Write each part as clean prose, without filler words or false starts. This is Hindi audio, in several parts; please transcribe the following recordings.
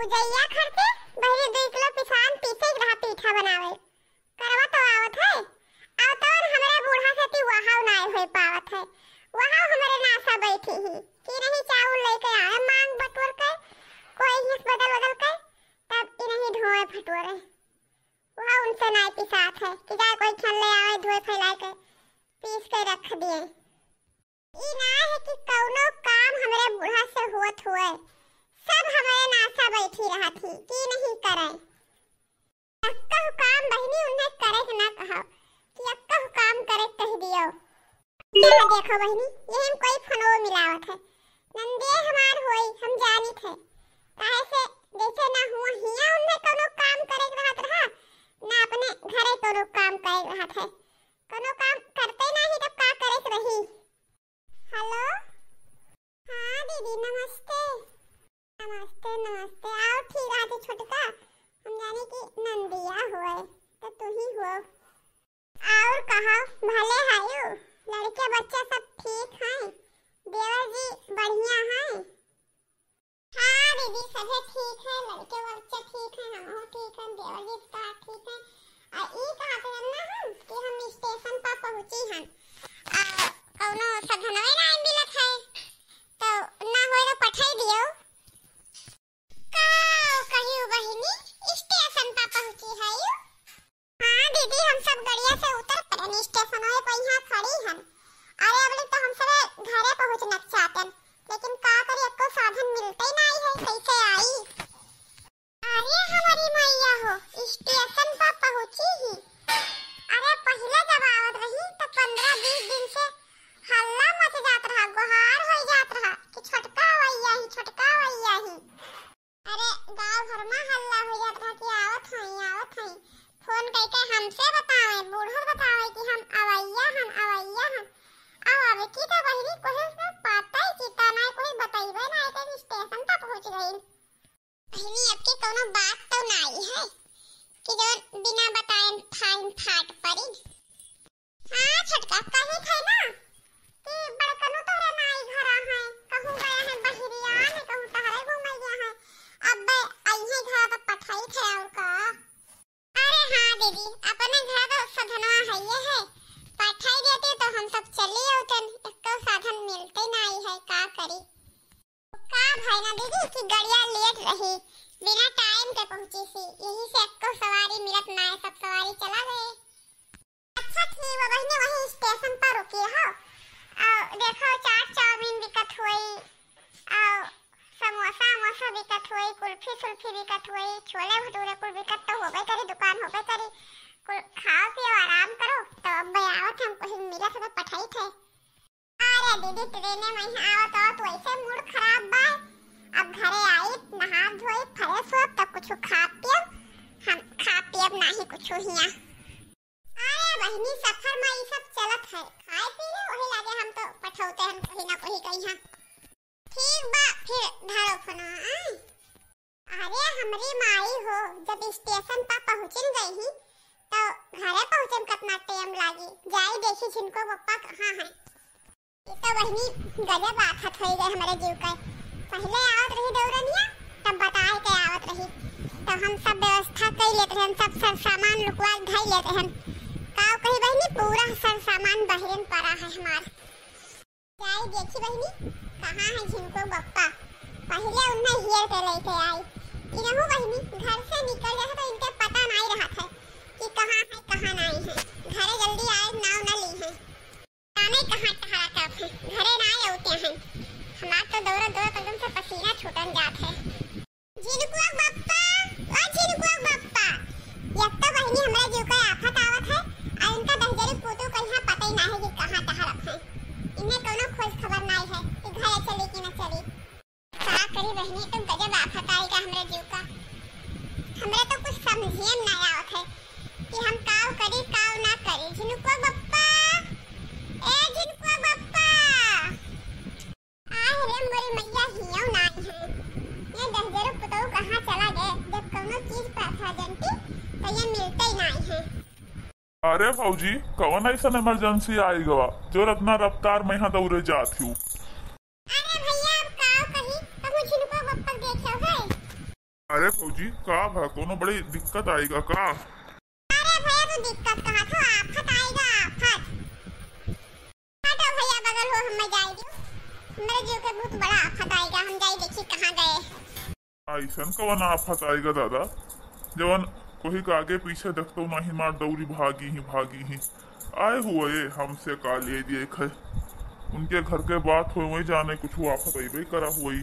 पूजैया खरते बहरी 2 किलो पिसान पीसे रहा पीठा बनावे करवा तो आवत है अब तो हमारे बूढ़ा सती वहां ना होई पावत है। वहां हमारे नासा बैठी ही कि नहीं चावल लेके आए मांग बटोर के कोई हिस बदल बदल के तब इ नहीं ढोए फटोरे वहां उनसे ना पिसात है कि जाए कोई छन ले आवे धोए फैला के पीस के रख दिए। ई ना है कि कौनो काम हमारे बूढ़ा से होत हुए सब हमारे नासा बैठी रहा थी कि नहीं करे अक्का काम बहनी उन्हें करे कि ना कहो कि अक्का काम करे कह दियो। यहाँ देखो बहनी ये हम कोई फनो मिलावत है नंदे हमार होई हम जानी थे काहे से जैसे ना हुआ हिया उन्हें कोनो काम करे रहत रहा ना अपने घरे कोनो काम करे रहत है कोनो काम करते नहीं तब का करे रही। हेलो हाँ दीदी नमस्ते नमस्ते नमस्ते आओ ठीक आते छोटका हम जाने की नंदिया हुए तो तू ही हो और कहा भले हायो लड़के बच्चे सब ठीक हैं देवर जी बढ़िया हैं। हाँ दीदी सभी ठीक है लड़के बच्चे ठीक हैं हम ठीक हैं देवर जी का ठीक है और ई कहा थे ना हम कि हम स्टेशन पर पहुंची हैं कौनो सधनवे ना मिलत है तो ना होए तो पठाई दियो कहियो बहिनी स्टेशन पर पहुंची है यू। हाँ दीदी हम सब गड़िया से उतर पड़े स्टेशन पे यहाँ खड़ी हैं अरे अब तो हम सब घरे पहुंचना चाहते लेकिन का करिए को साधन मिलते ही नहीं है कैसे आई। अरे हमारी मैया हो स्टेशन पर पहुंची ही अरे पहले जब आवत रही तो 15-20 दिन से हल्ला मच जात रहा गुहार हो जात रहा कि छोटका वैया ही अरे गांव भर में हल्ला हो जात रहा कि आवत हैं फोन करके हमसे बतावे बूढ़ो बतावे कि हम आवैया हन अब आवे की तो बहनी कोई पता ही चिता ना कोई बताइबे ना कि स्टेशन पर पहुंच गई बहनी अब की कोनो बात तो नहीं है कि जो बिना बताए फाइन फाट पड़ी। हां छटका कहे थे ना कि बड़कनो तोरे नाई घरा है कहूं गया है बहरिया ने कहूं तहरे घूम गया है अब आइए घर तो पठाई थे और का। अरे हाँ दीदी अपने घर तो साधनवा है ये है पठाई देते तो हम सब चले औतन इसको साधन मिलते नहीं है का करी का भाई ना दीदी कि गड़िया लेट रही बिना टाइम के पहुंची सी यही से को सवारी मिलत ना है सब सवारी चला गए। अच्छा थी वो बहनी वही स्टेशन पर रुकी हो और देखो चाट चाउमीन बिकत हुई और समोसा बिकत हुई कुल्फी बिकत हुई छोले भटूरे कुल बिकत तो होबे करी दुकान होबे करी कुल खाओ पियो आराम करो तो अब आवत हम कहीं मिला था पठाई थे। अरे दीदी ट्रेने में आवत तो ऐसे मूड खराब बा अब घरे आई नहा धोई फ्रेश हो तब कुछ खा पियो हम खा पियब नहीं कुछ हिया। अरे बहनी सफर में ये सब चलत है खाए पी ले वही लागे हम तो पठौते हम कहीं ना कहीं ठीक बा फिर धारो फना। अरे हमारी माई हो जब स्टेशन पर पहुंचन गई ही तो घरे पहुंचन कितना टाइम लागी जाई देखी जिनको पप्पा कहां है ये तो वही गजब आफत हो गई हमारे जीव का पहले आवत रही दौरनिया तब बताए के आवत रही तो हम सब व्यवस्था कर लेते हैं सब सामान लुकवा ढाई लेते हैं काव कही बहनी पूरा सब सामान बहरन पड़ा है हमार जाई देखी बहनी कहां है जिनको पप्पा पहले उन्हें हियर के लेके आई इनहु बहनी घर से निकल गए तो इनके पता नहीं रहा था कि कहां है कहां नहीं है घरे जल्दी आए नाव न ली है जाने कहां ठहरा तब है घरे ना आते हैं हमार तो दौरा कदम से पसीना छूटन जात है। जिनको बप्पा एक तो बहनी हमारे जीव का आफत आवत है और इनका दहजरी पोतू कहीं पता ही ना है कि कहां ठहरा है इन्हें कोनो खोज खबर नहीं है कि घरे चली कि न चली का करी बहनी तुम गजब आफत आएगा हमारे जीव का हमरे तो कुछ समझिए ना आवत है कि हम काव करी काव ना करी। जिनको बप्पा आए रे मोरी मैया हियो ना है ये दहजरो पुतौ कहां चला गए जब कोनो चीज पर था जनती तो ये मिलते ही नहीं है। अरे फौजी कौन ऐसा इमरजेंसी आई गवा जो रत्ना रफ्तार में यहाँ दौड़े जाती हूँ। अरे भैया अब काव कही तो मुझे को बप्पा देखो है अरे फौजी का भा कोनो बड़ी दिक्कत आएगा का? अरे भैया तू दिक्कत कहा था, आफत आएगा आफत। हटो भैया बगल हो, हम जाएगी मेरे जीव के बहुत बड़ा आफत आएगा, हम जाए देखी कहाँ गए। ऐसन कवन आफत आएगा दादा जवन कोई का आगे पीछे देखते नहीं मार दौरी भागी ही आए हुए हमसे का ले देख है उनके घर के बात हुए वही जाने कुछ आफत आई करा हुई।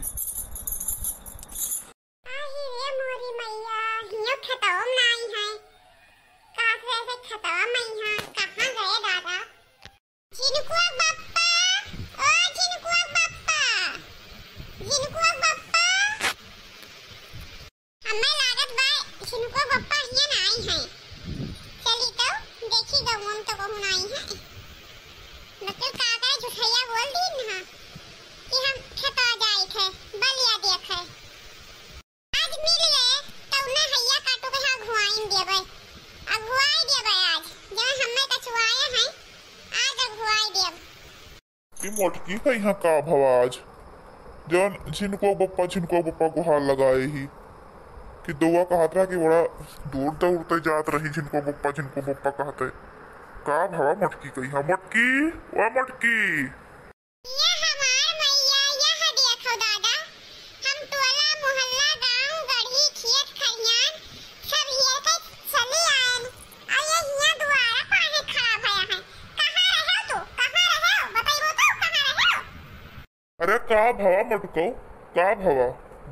मोटकी का यहाँ का भवाज जन झिनको बप्पा गुहार लगाए ही कि दुआ कहत रहा कि बड़ा दूर उड़ते जात रही झिनको बप्पा कहते का भवा मोटकी का यहाँ मोटकी वा मोटकी अरे का भवा मटको का भवा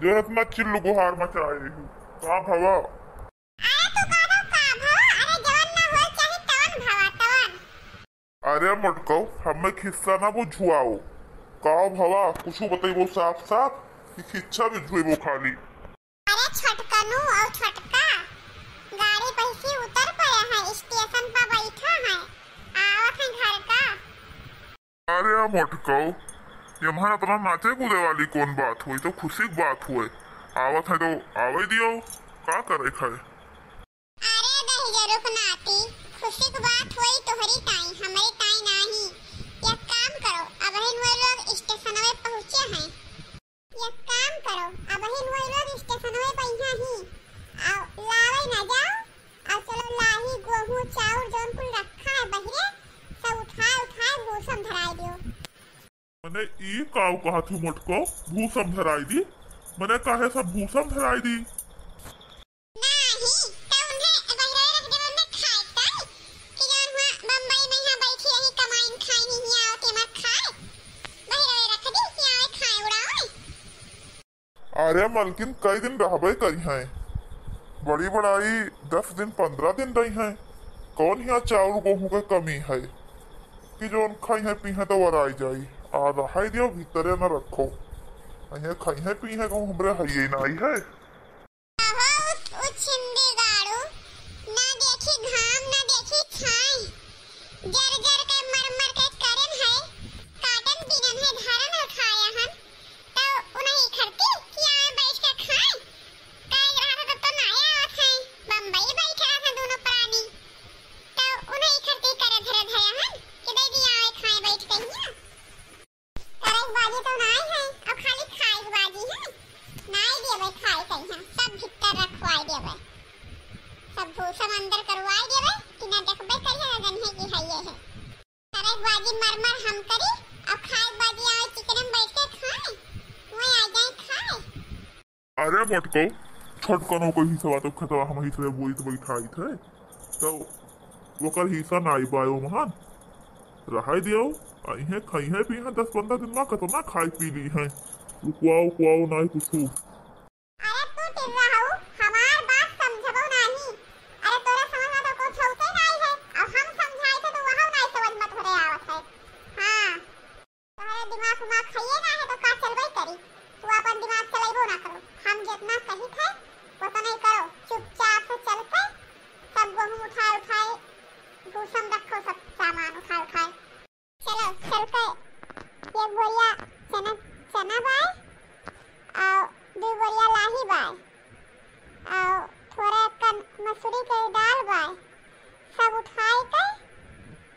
जो इतना चिल्लू गुहार मचाए हूँ का भवा। अरे मटको हमें खिस्सा ना बुझुआओ का भवा कुछ बताइए साफ साफ कि खिस्सा भी झुए वो खाली। अरे छटकनू और छटका गाड़ी पैसे उतर पड़े हैं स्टेशन पर बैठा है आवत है घर का। अरे मटको यहाँ अपना नाचे कूदे वाली कौन बात हुई तो खुशी की बात हुए आवत है तो आवे दियो का करे खाए। अरे नहीं जरूर नाती खुशी की बात हुई तो हरी टाइम हमारी टाइम नहीं। एक काम करो अब वो लोग स्टेशन में पहुँचे हैं। एक काम करो अब वो लोग स्टेशन में पहुँचे ही और लावे ना जाओ और चलो लाही गेहूं चावल जौन कुल रखा है बहिरे सब उठाए भूसम धराई दियो। मैंने ई काव कहा थी मुटको भूसम धराई दी मैंने कहा सब भूसम धराई दी नहीं तो उन्हें बहिरे रख दे उन्हें खाए ताई कि जौन हुआ बम्बई में यहाँ बैठी रही कमाइन खाई नहीं आओ के मत खाए बहिरे रख दी कि आवे खाए उड़ाओ। अरे मलकिन कई दिन रहबे करी हैं बड़ी बड़ाई 10 दिन 15 दिन रही हैं कौन यहाँ चावल गेहूं के कमी है कि जो खाई है पी है तो वराई जाई आ रहा दियो भीतरे न रखो अहे खाई है पी है कहूँ हमरे हइये ना आई है। ना देखी घाम ना देखी छाई जर जर के मर के करन है काटन बिनन है धारन रखाया हन तो उन्हें खरती कि आए बैठ के खाए कह रहा था तो ना आया थे बम्बई बैठा था दोनों प्राणी तो उन्हें खरती करे धरे धया हन कि दे दिया आए खाए बैठ के हिया बाजी तो नाई है अब खाली खाई बाजी है नाई देवे खाए कहीं सब भीतर रखवाई देवे सब भूसम अंदर करवाई देवे कि ना देखबे करिए गन है कि है ये है करे बाजी मरमर हम करी अब खाए बाजी आए चिकन में बैठ के खाए वो आ जाए खाए। अरे मटको छटकनो को हिस्सा तो खतवा हम ही से बोई तो बैठाई थे तो वकर हिस्सा नाई बायो महान रहाई दियो आई है खाई है पी है 10-15 दिन में कितना खाई पी ली है रुकवाओ नहीं कुछ। अरे तू टिर रहा हूँ हमार बात समझबो नहीं अरे तोरा समझ में तो कुछ होते नहीं है अब हम समझाए थे तो वहाँ नहीं समझ मत हो रहे आवत है। हाँ तुम्हारे दिमाग खाइए ना है तो का चलबे करी तू अपन दिमाग चलाइबो ना करो हम जितना सही थे वो तो नहीं करो चुपचाप से चल के सब गेहूं उठाए भूसम रखो सब सामान उठाए चलो चल के एक बोरिया चना बाय और 2 बोरिया लाही बाय और थोड़ा कन मसूरी के दाल बाय सब उठाए के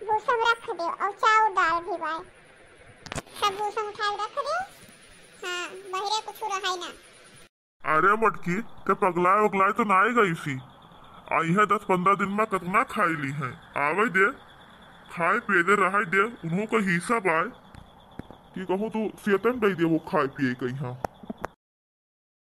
भूसम रख दो और चावल दाल भी बाय सब भूसम उठाए रख दो। हाँ बहिरे कुछ रहाई ना अरे मटकी ते पगलाए उगलाए तो ना आई गई सी। आई है 10-15 दिन में कितना खाई ली है। आवे दे खाए पिए दे रहा दे उन्हों का हिस्सा बाय कि कहूँ तू सेतन दे दे वो खाए पिए कहीं।